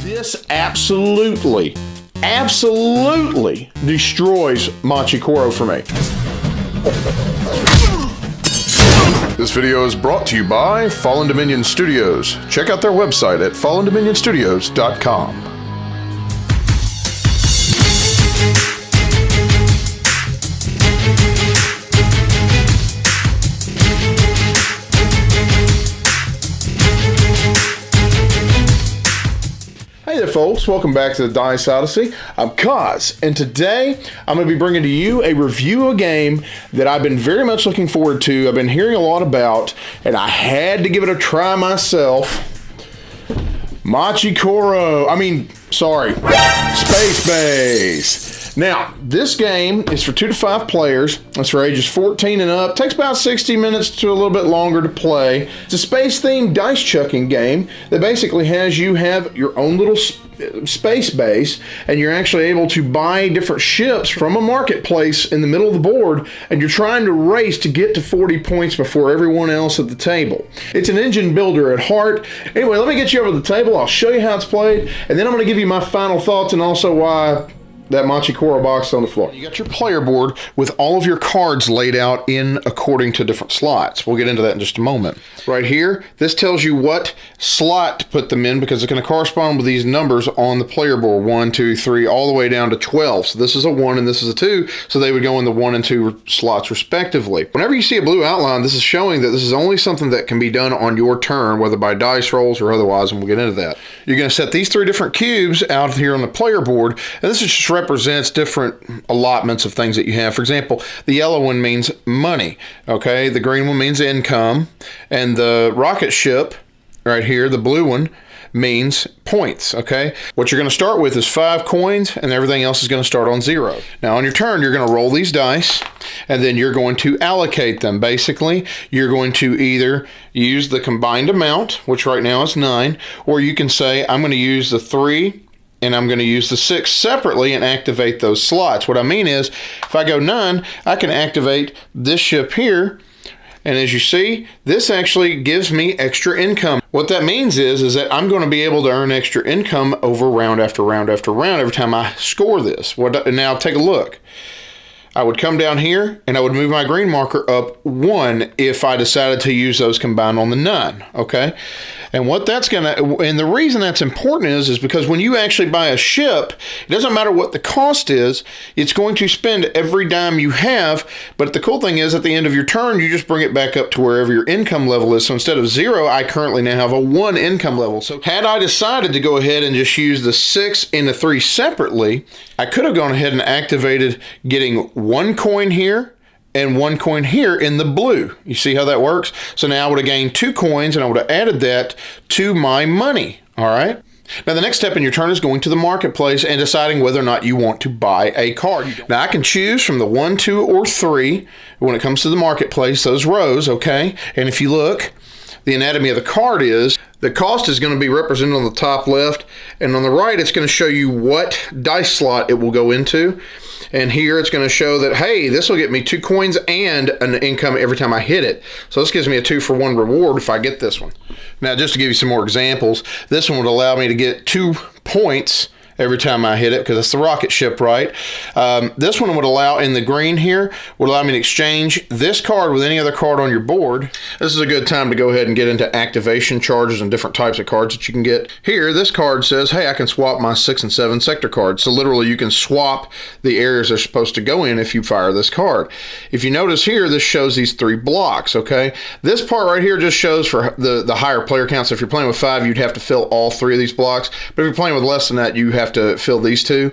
This absolutely destroys Machi Koro for me. This video is brought to you by Fallen Dominion Studios. Check out their website at fallendominionstudios.com. Hey there folks, welcome back to the Dice Odyssey. I'm Kaz, and today I'm going to be bringing to you a review of a game that I've been very much looking forward to. I've been hearing a lot about, and I had to give it a try myself. Machi Koro, Space Base. Now, this game is for 2 to 5 players. It's for ages 14 and up. Takes about 60 minutes to a little bit longer to play. It's a space-themed dice chucking game that basically has you have your own little space base, and you're actually able to buy different ships from a marketplace in the middle of the board, and you're trying to race to get to 40 points before everyone else at the table. It's an engine builder at heart. Anyway, let me get you over to the table. I'll show you how it's played, and then I'm going to give you my final thoughts and also why that Machi Koro box on the floor. You got your player board with all of your cards laid out in according to different slots. We'll get into that in just a moment. Right here, this tells you what slot to put them in because it's going to correspond with these numbers on the player board. 1, 2, 3, all the way down to 12. So this is a 1 and this is a 2, so they would go in the 1 and 2 slots respectively. Whenever you see a blue outline, this is showing that this is only something that can be done on your turn, whether by dice rolls or otherwise, and we'll get into that. You're going to set these 3 different cubes out here on the player board, and this is just represents different allotments of things that you have. For example, the yellow one means money, okay? The green one means income, and the rocket ship right here, the blue one, means points, okay? What you're going to start with is 5 coins, and everything else is going to start on 0. Now, on your turn, you're going to roll these dice, and then you're going to allocate them. Basically, you're going to either use the combined amount, which right now is 9, or you can say, I'm going to use the 3 and I'm going to use the 6 separately and activate those slots. What I mean is, if I go 9, I can activate this ship here, and as you see, this actually gives me extra income. What that means is that I'm going to be able to earn extra income over round after round after round every time I score this. Now take a look. I would come down here and I would move my green marker up 1 if I decided to use those combined on the 9, okay? And what that's and the reason that's important is because when you actually buy a ship, it doesn't matter what the cost is, it's going to spend every dime you have, but the cool thing is at the end of your turn, you just bring it back up to wherever your income level is. So instead of 0, I currently now have a 1 income level. So had I decided to go ahead and just use the 6 and the 3 separately, I could have gone ahead and activated getting 1 coin here and 1 coin here in the blue. You see how that works? So now I would have gained 2 coins and I would have added that to my money, all right? Now the next step in your turn is going to the marketplace and deciding whether or not you want to buy a card. Now I can choose from the 1, 2, or 3 when it comes to the marketplace, those rows, okay? And if you look, the anatomy of the card is the cost is going to be represented on the top left, and on the right it's going to show you what dice slot it will go into. And here it's going to show that, hey, this will get me 2 coins and an income every time I hit it. So this gives me a 2-for-1 reward if I get this one. Now, just to give you some more examples, this one would allow me to get 2 points every time I hit it, because it's the rocket ship, right? This one would allow, in the green here, would allow me to exchange this card with any other card on your board. This is a good time to go ahead and get into activation charges and different types of cards that you can get. Here, this card says, hey, I can swap my 6 and 7 sector cards. So literally, you can swap the areas they're supposed to go in if you fire this card. If you notice here, this shows these 3 blocks, okay? This part right here just shows for the higher player count. So if you're playing with 5, you'd have to fill all 3 of these blocks. But if you're playing with less than that, you have to fill these 2.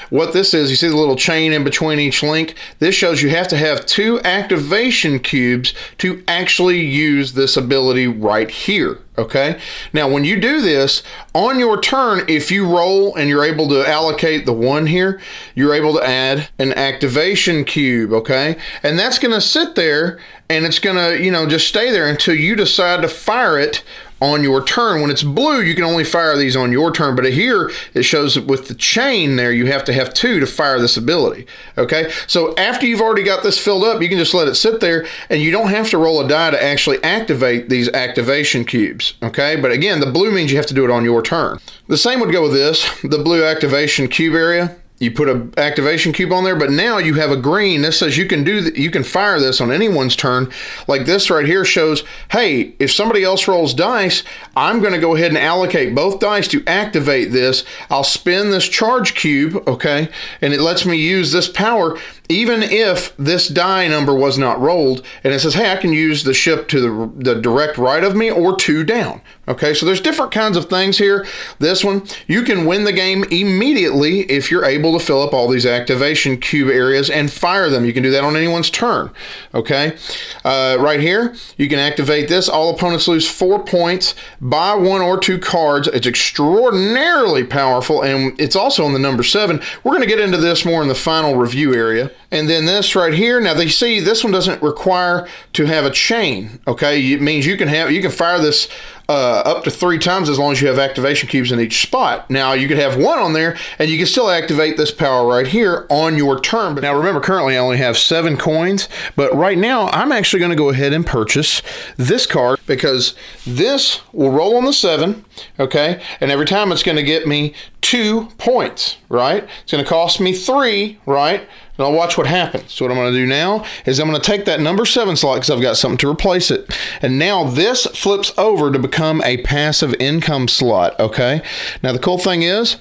What this is, you see the little chain in between each link? This shows you have to have 2 activation cubes to actually use this ability right here, okay? Now, when you do this, on your turn, if you roll and you're able to allocate the 1 here, you're able to add an activation cube, okay? And that's gonna sit there and it's gonna, just stay there until you decide to fire it on your turn. When it's blue, you can only fire these on your turn, but here it shows with the chain there, you have to have 2 to fire this ability, okay? So after you've already got this filled up, you can just let it sit there, and you don't have to roll a die to actually activate these activation cubes, okay? But again, the blue means you have to do it on your turn. The same would go with this, the blue activation cube area. You put an activation cube on there, but now you have a green. This says you can you can fire this on anyone's turn. Like this right here shows, hey, if somebody else rolls dice, I'm going to go ahead and allocate both dice to activate this. I'll spin this charge cube, okay, and it lets me use this power even if this die number was not rolled. And it says, hey, I can use the ship to the direct right of me or 2 down. Okay, so there's different kinds of things here. This one, you can win the game immediately if you're able to fill up all these activation cube areas and fire them. You can do that on anyone's turn. Okay, right here, you can activate this. All opponents lose 4 points. Buy 1 or 2 cards. It's extraordinarily powerful, and it's also on the number 7. We're going to get into this more in the final review area. And then this right here, now they see this one doesn't require to have a chain. Okay, it means you can fire this up to 3 times as long as you have activation cubes in each spot. Now you could have 1 on there and you can still activate this power right here on your turn. But now remember, currently I only have 7 coins, but right now I'm actually going to go ahead and purchase this card because this will roll on the 7, okay, and every time it's going to get me 2 points, right? It's going to cost me 3, right? And I'll watch what happens. So what I'm going to do now is I'm going to take that number 7 slot because I've got something to replace it. And now this flips over to become a passive income slot, okay? Now the cool thing is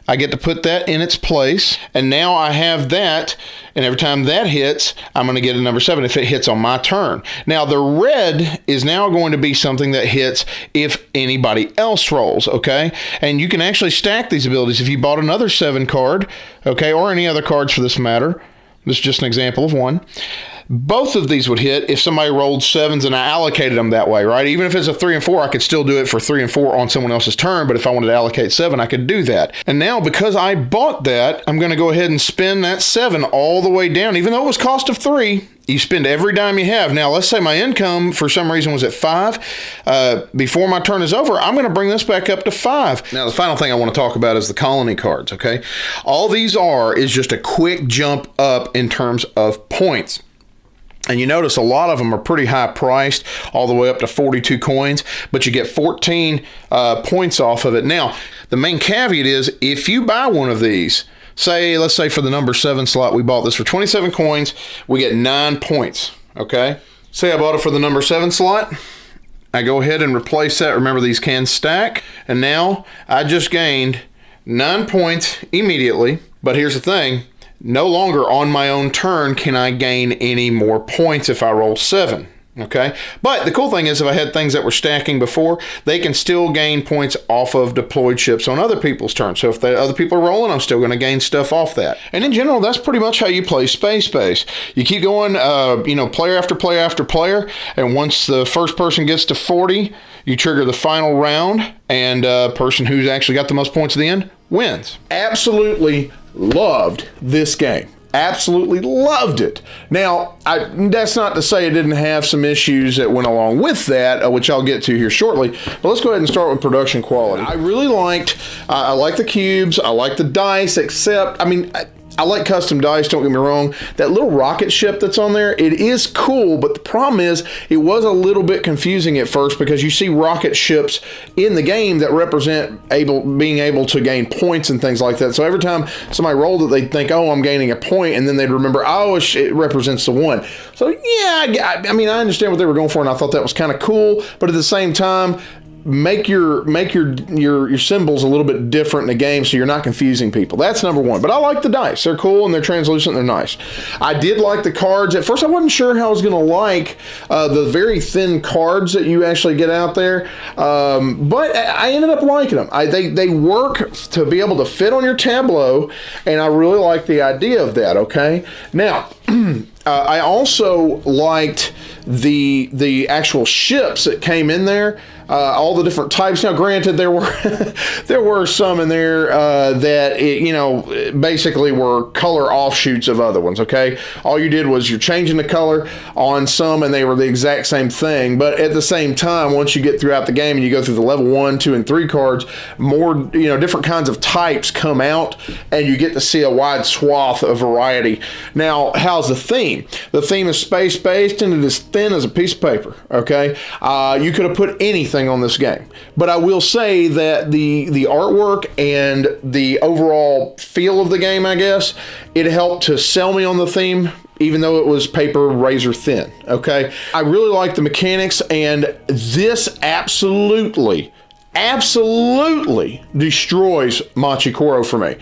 I get to put that in its place. And now I have that. And every time that hits, I'm going to get a number 7 if it hits on my turn. Now the red is now going to be something that hits if anybody else rolls, okay? And you can actually stack these abilities. If you bought another 7 card, okay, or any other cards for this matter, this is just an example of one. Both of these would hit if somebody rolled 7s and I allocated them that way, right? Even if it's a 3 and 4, I could still do it for 3 and 4 on someone else's turn, but if I wanted to allocate 7, I could do that. And now because I bought that, I'm going to go ahead and spin that 7 all the way down, even though it was cost of 3. You spend every dime you have. Now, let's say my income for some reason was at 5. Before my turn is over, I'm going to bring this back up to 5. Now, the final thing I want to talk about is the colony cards, okay? All these is just a quick jump up in terms of points. And you notice a lot of them are pretty high priced, all the way up to 42 coins, but you get 14 points off of it. Now, the main caveat is if you buy one of these, let's say for the number 7 slot, we bought this for 27 coins, we get 9 points, okay? Say I bought it for the number 7 slot, I go ahead and replace that. Remember, these can stack, and now I just gained 9 points immediately. But here's the thing, no longer on my own turn can I gain any more points if I roll 7. Okay, but the cool thing is if I had things that were stacking before, they can still gain points off of deployed ships on other people's turns. So if the other people are rolling, I'm still going to gain stuff off that. And in general, that's pretty much how you play Space Base. You keep going, player after player after player, and once the first person gets to 40, you trigger the final round, and person who's actually got the most points at the end wins. Absolutely loved this game. Absolutely loved it. Now, that's not to say it didn't have some issues that went along with that, which I'll get to here shortly. But let's go ahead and start with production quality. I really liked, I like the cubes, I like the dice, except, I like custom dice, don't get me wrong. That little rocket ship that's on there, it is cool, but the problem is it was a little bit confusing at first because you see rocket ships in the game that represent being able to gain points and things like that. So every time somebody rolled it, they'd think, oh, I'm gaining a point, and then they'd remember, oh, it represents the 1. So yeah, I understand what they were going for, and I thought that was kind of cool, but at the same time, make your symbols a little bit different in the game so you're not confusing people. That's number 1. But I like the dice. They're cool and they're translucent and they're nice. I did like the cards. At first I wasn't sure how I was going to like the very thin cards that you actually get out there. But I ended up liking them. They work to be able to fit on your tableau, and I really like the idea of that, okay? Now, I also liked the actual ships that came in there. All the different types. Now, granted, there were there were some in there that basically were color offshoots of other ones. Okay, all you did was you're changing the color on some, and they were the exact same thing. But at the same time, once you get throughout the game and you go through the level 1, 2, and 3 cards, more different kinds of types come out, and you get to see a wide swath of variety. Now, how's the theme? The theme is space-based, and it is thin as a piece of paper. Okay, you could have put anything on this game, but I will say that the artwork and the overall feel of the game, I guess, it helped to sell me on the theme, even though it was paper razor thin. Okay, I really like the mechanics, and this absolutely destroys Machi Koro for me.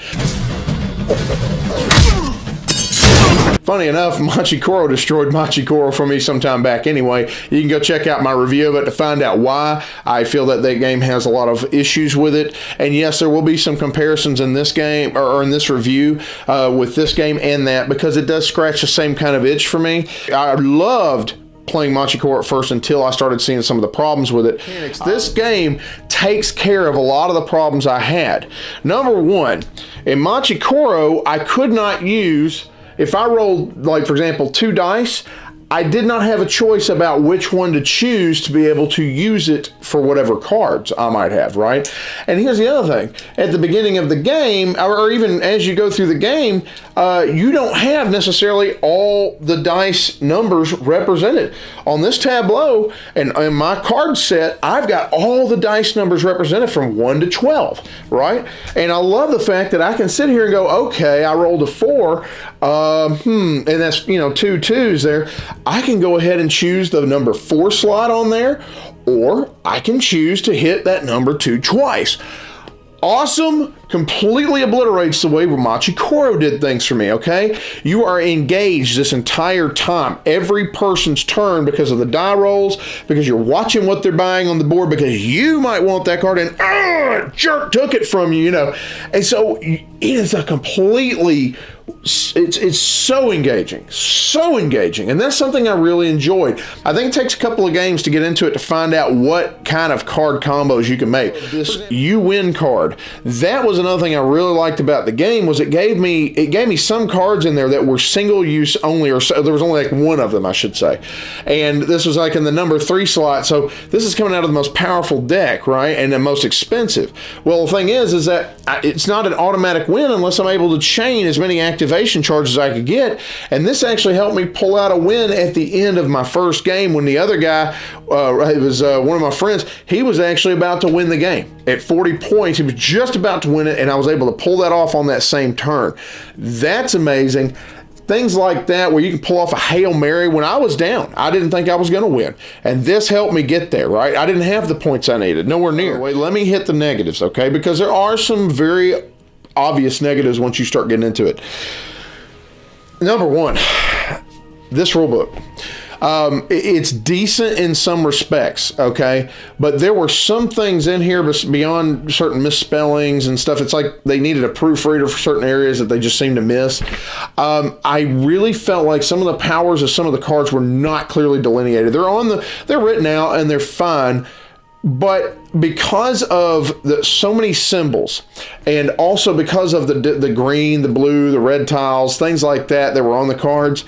Funny enough, Machi Koro destroyed Machi Koro for me sometime back anyway. You can go check out my review of it to find out why. I feel that game has a lot of issues with it. And yes, there will be some comparisons in this game, or in this review, with this game and that, because it does scratch the same kind of itch for me. I loved playing Machi Koro at first until I started seeing some of the problems with it. This game takes care of a lot of the problems I had. Number one, in Machi Koro, I could not use... If I rolled, like, for example, 2 dice, I did not have a choice about which one to choose to be able to use it for whatever cards I might have, right? And here's the other thing. At the beginning of the game, or even as you go through the game, you don't have necessarily all the dice numbers represented. On this tableau, and in my card set, I've got all the dice numbers represented from 1 to 12, right? And I love the fact that I can sit here and go, okay, I rolled a 4, and that's, 2 2s there. I can go ahead and choose the number 4 slot on there, or I can choose to hit that number 2 twice. Awesome. Completely obliterates the way Machi Koro did things for me, okay? You are engaged this entire time, every person's turn, because of the die rolls, because you're watching what they're buying on the board, because you might want that card, and jerk took it from you, And so it is a completely... It's so engaging, and that's something I really enjoyed. I think it takes a couple of games to get into it to find out what kind of card combos you can make. This you win card, that was another thing I really liked about the game, was it gave me some cards in there that were single use only, or so, there was only like 1 of them, I should say, and this was like in the number 3 slot. So this is coming out of the most powerful deck, right, and the most expensive. Well, the thing is that it's not an automatic win unless I'm able to chain as many activation charges I could get, and this actually helped me pull out a win at the end of my first game when the other guy, it was one of my friends, he was actually about to win the game. At 40 points, he was just about to win it, and I was able to pull that off on that same turn. That's amazing. Things like that, where you can pull off a Hail Mary when I was down. I didn't think I was going to win, and this helped me get there, right? I didn't have the points I needed, nowhere near. Wait, let me hit the negatives, okay? Because there are some very obvious negatives once you start getting into it. Number 1, this rule book. It's decent in some respects, okay? But there were some things in here beyond certain misspellings and stuff. It's like they needed a proofreader for certain areas that they just seemed to miss. I really felt like some of the powers of some of the cards were not clearly delineated. They're written out and they're fine, but because of so many symbols, and also because of the green, the blue, the red tiles, things like that were on the cards,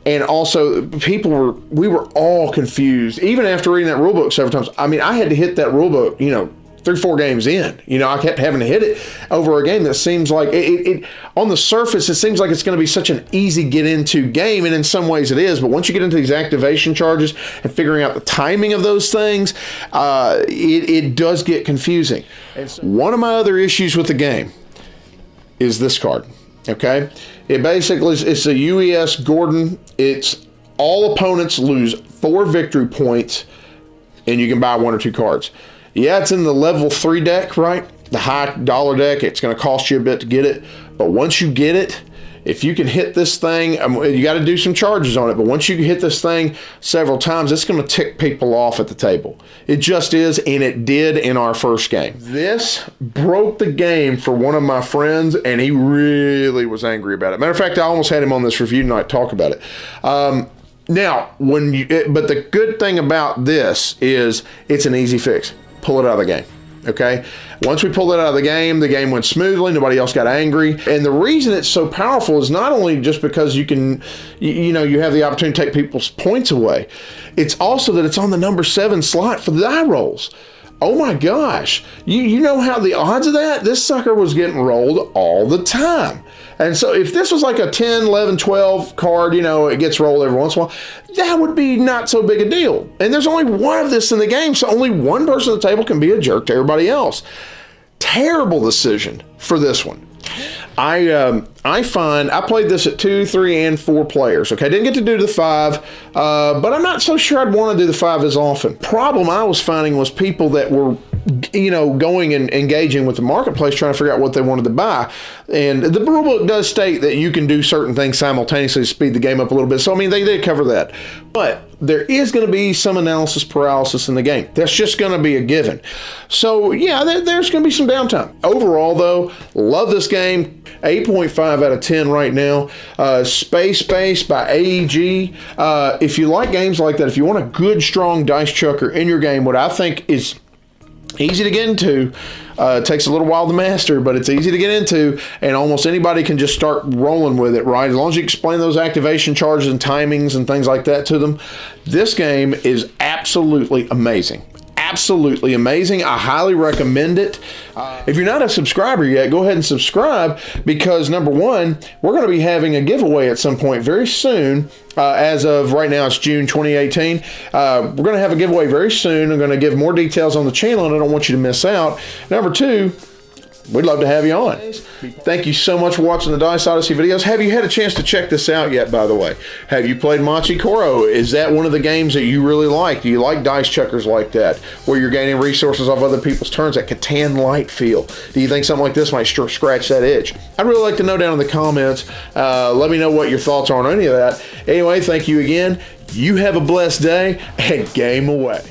and also we were all confused. Even after reading that rule book several times, I mean, I had to hit that rule book, 3-4 games in. I kept having to hit it over a game that seems like it on the surface, it seems like it's going to be such an easy get into game, and in some ways it is, but once you get into these activation charges and figuring out the timing of those things, it does get confusing. One of my other issues with the game is this card, okay? It basically it's a UES Gordon. It's all opponents lose 4 victory points, and you can buy 1 or 2 cards. Yeah, it's in the level 3 deck, right? The high dollar deck. It's going to cost you a bit to get it. But once you get it, if you can hit this thing, you got to do some charges on it, but once you hit this thing several times, it's going to tick people off at the table. It just is, and it did in our first game. This broke the game for one of my friends, and he really was angry about it. Matter of fact, I almost had him on this review tonight to talk about it. Now, but the good thing about this is it's an easy fix. Pull it out of the game. Okay. Once we pulled it out of the game went smoothly. Nobody else got angry. And the reason it's so powerful is not only just because you can, you have the opportunity to take people's points away. It's also that it's on the number 7 slot for the die rolls. Oh my gosh. You know how the odds of that? This sucker was getting rolled all the time. And so if this was like a 10, 11, 12 card, it gets rolled every once in a while, that would be not so big a deal. And there's only one of this in the game, so only one person at the table can be a jerk to everybody else. Terrible decision for this one. I find I played this at 2, 3, and 4 players. Okay, didn't get to do the 5, but I'm not so sure I'd want to do the 5 as often. Problem I was finding was people that were going and engaging with the marketplace trying to figure out what they wanted to buy. And the rulebook does state that you can do certain things simultaneously to speed the game up a little bit. So, they did cover that. But there is going to be some analysis paralysis in the game. That's just going to be a given. So, yeah, there's going to be some downtime. Overall, though, love this game. 8.5 out of 10 right now. Space by AEG. If you like games like that, if you want a good, strong dice chucker in your game, what I think is easy to get into, takes a little while to master, but it's easy to get into, and almost anybody can just start rolling with it, right? As long as you explain those activation charges and timings and things like that to them, this game is absolutely amazing. Absolutely amazing. I highly recommend it. If you're not a subscriber yet, go ahead and subscribe, because number one, we're going to be having a giveaway at some point very soon. As of right now, it's June 2018. We're going to have a giveaway very soon. I'm going to give more details on the channel, and I don't want you to miss out. Number two, we'd love to have you on. Thank you so much for watching the Dice Odyssey videos. Have you had a chance to check this out yet, by the way? Have you played Machi Koro? Is that one of the games that you really like? Do you like dice checkers like that, where you're gaining resources off other people's turns, that Catan light feel? Do you think something like this might scratch that itch? I'd really like to know down in the comments. Let me know what your thoughts are on any of that. Anyway, thank you again. You have a blessed day, and game away.